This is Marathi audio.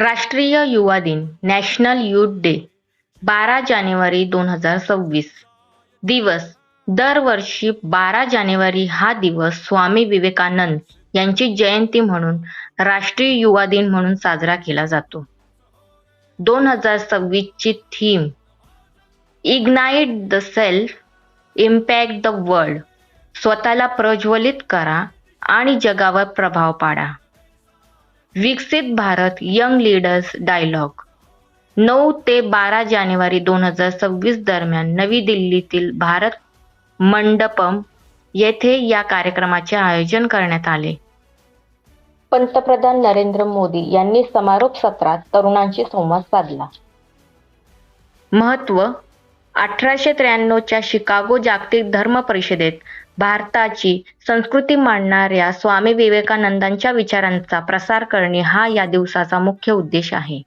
राष्ट्रीय युवा दिन नॅशनल यूथ डे 12 जानेवारी 2026 दिवस. दरवर्षी 12 जानेवारी हा दिवस स्वामी विवेकानंद यांची जयंती म्हणून राष्ट्रीय युवा दिन म्हणून साजरा केला जातो. 2026 ची theme ignite the self, impact the world. स्वतःला प्रज्वलित करा आणि जगावर प्रभाव पाडा. विकसित भारत यंग लीडर्स डायलॉग 9 ते 12 जानेवारी 2026 दरम्यान नवी दिल्लीतील भारत मंडपम येथे या कार्यक्रमाचे आयोजन करण्यात आले. पंतप्रधान नरेंद्र मोदी यांनी समारोप सत्रात तरुणांशी संवाद साधला. महत्त्व 1893 शिकागो जागतिक धर्म परिषदेत भारताची संस्कृती मांडणाऱ्या स्वामी विवेकानंदांच्या विचारांचा प्रसार करणे हा या दिवसाचा मुख्य उद्देश आहे.